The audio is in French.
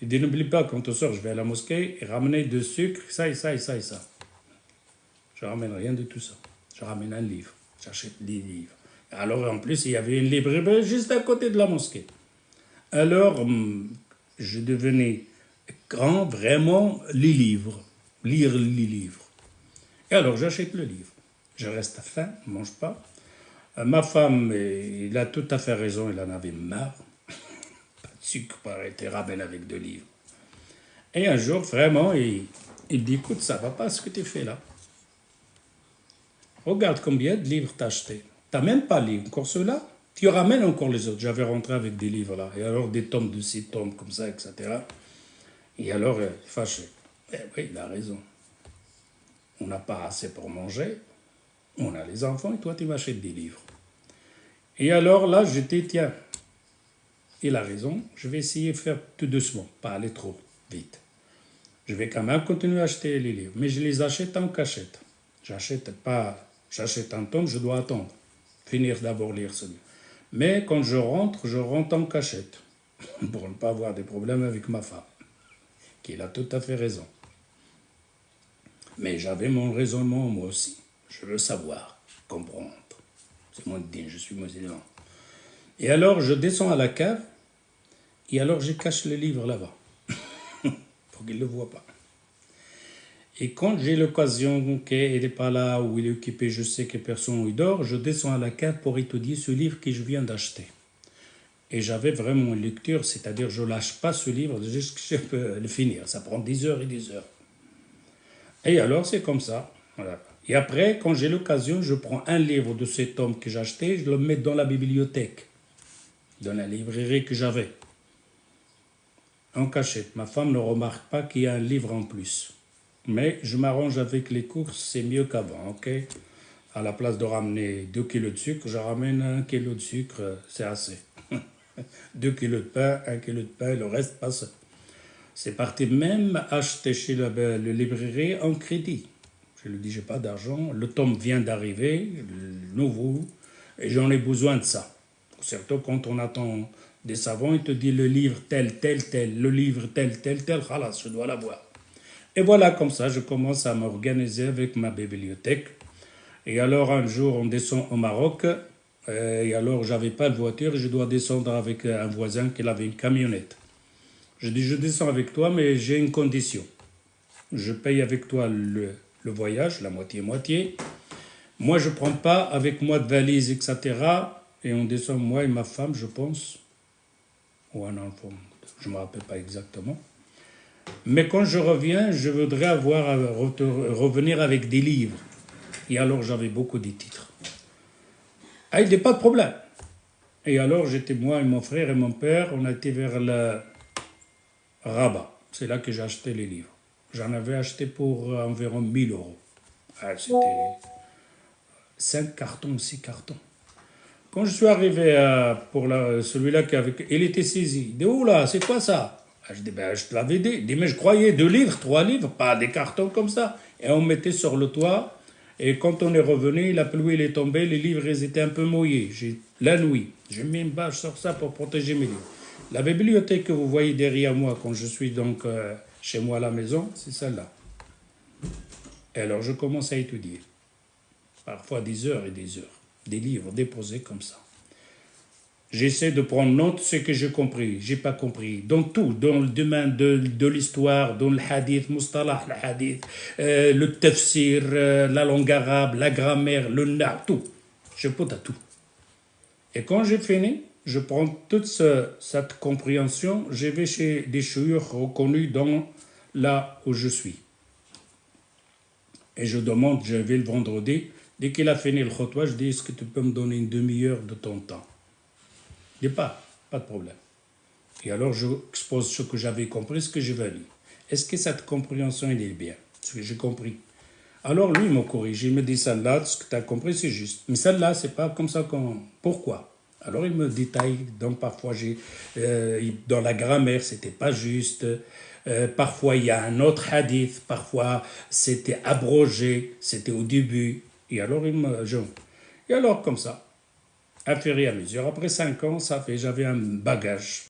Il dit, n'oublie pas, quand tu sors, je vais à la mosquée et ramener de sucre, ça et ça et ça et ça. Je ramène rien de tout ça. Je ramène un livre. J'achète des livres. Alors, en plus, il y avait une librairie juste à côté de la mosquée. Alors, je devenais grand, vraiment, les livres. Lire les livres. Et alors, j'achète le livre. Je reste à faim, je ne mange pas. Ma femme, il a tout à fait raison, il en avait marre. Pas de sucre, pas été ramène avec de livres. Et un jour, vraiment, il dit, écoute, ça va pas ce que tu fais là. Regarde combien de livres t'as acheté. T'as même pas lu encore ceux-là. Tu ramènes encore les autres. J'avais rentré avec des livres là. Et alors des tomes de 6 tomes comme ça, etc. Et alors, fâché. Eh oui, il a raison. On n'a pas assez pour manger. On a les enfants et toi, tu m'achètes des livres. Et alors là, j'étais, tiens, il a raison. Je vais essayer de faire tout doucement, pas aller trop vite. Je vais quand même continuer à acheter les livres. Mais je les achète en cachette. J'achète un tome, je dois attendre. Finir d'abord lire celui. Mais quand je rentre en cachette. Pour ne pas avoir des problèmes avec ma femme. Qui a tout à fait raison. Mais j'avais mon raisonnement moi aussi. Je veux savoir, comprendre. C'est mon din, je suis musulman. Et alors je descends à la cave. Et alors je cache le livre là-bas. Pour qu'il ne le voit pas. Et quand j'ai l'occasion qu'il n'est pas là ou il est occupé, je sais que personne il dort, je descends à la cave pour étudier ce livre que je viens d'acheter. Et j'avais vraiment une lecture, c'est-à-dire je ne lâche pas ce livre jusqu'à je peux le finir. Ça prend des heures et des heures. Et alors c'est comme ça. Voilà. Et après, quand j'ai l'occasion, je prends un livre de cet homme que j'ai acheté, je le mets dans la bibliothèque, dans la librairie que j'avais. En cachette. Ma femme ne remarque pas qu'il y a un livre en plus. Mais je m'arrange avec les courses, c'est mieux qu'avant, ok? À la place de ramener 2 kilos de sucre, je ramène 1 kilo de sucre, c'est assez. 2 kilos de pain, 1 kilo de pain, le reste passe. C'est parti même acheter chez le librairie en crédit. Je lui dis, j'ai pas d'argent, le tome vient d'arriver, le nouveau, et j'en ai besoin de ça. Surtout quand on attend des savants, il te dit le livre tel, tel, tel, le livre tel, tel, tel, khalas, je dois l'avoir. Et voilà, comme ça, je commence à m'organiser avec ma bibliothèque. Et alors, un jour, on descend au Maroc. Et alors, j'avais pas de voiture. Je dois descendre avec un voisin qui avait une camionnette. Je dis, je descends avec toi, mais j'ai une condition. Je paye avec toi le voyage, la moitié-moitié. Moi, je prends pas avec moi de valise, etc. Et on descend, moi et ma femme, je pense. Ou un enfant, je ne me rappelle pas exactement. Mais quand je reviens, je voudrais revenir avec des livres. Et alors, j'avais beaucoup de titres. Ah, il n'y a pas de problème. Et alors, j'étais moi et mon frère et mon père, on a été vers le Rabat. C'est là que j'ai acheté les livres. J'en avais acheté pour environ 1000 euros. Ah, c'était 5 cartons, 6 cartons. Quand je suis arrivé pour celui-là, il était saisi. Il dit, oula, c'est quoi ça? Je dis, ben, je te l'avais dit. Il dit, mais je croyais 2 livres, 3 livres, pas des cartons comme ça. Et on mettait sur le toit. Et quand on est revenu, la pluie il est tombée, les livres ils étaient un peu mouillés. La nuit, j'ai mis une bâche sur ça pour protéger mes livres. La bibliothèque que vous voyez derrière moi quand je suis donc chez moi à la maison, c'est celle-là. Et alors je commence à étudier. Parfois des heures et des heures. Des livres déposés comme ça. J'essaie de prendre note de ce que j'ai compris, j'ai pas compris. Dans tout, dans le domaine de l'histoire, dans le hadith, mustalah, le hadith, le tafsir, la langue arabe, la grammaire, le na, tout. Je peux à tout. Et quand j'ai fini, je prends toute cette compréhension, je vais chez des chouïrs reconnus dans là où je suis. Et je demande, je vais le vendredi, dès qu'il a fini le khotwa, je dis, est-ce que tu peux me donner une demi-heure de ton temps? Il n'y a pas de problème. Et alors, je expose ce que j'avais compris, ce que je valide. Est-ce que cette compréhension, elle est bien? Ce que j'ai compris. Alors, lui, il m'a corrigé. Il me dit, celle-là, ce que tu as compris, c'est juste. Mais celle-là, c'est pas comme ça qu'on... Pourquoi? Alors, il me détaille. Donc, parfois, dans la grammaire, c'était pas juste. Parfois, il y a un autre hadith. Parfois, c'était abrogé. C'était au début. Et alors, Et alors, comme ça. À fur et à mesure. Après 5 ans, j'avais un bagage.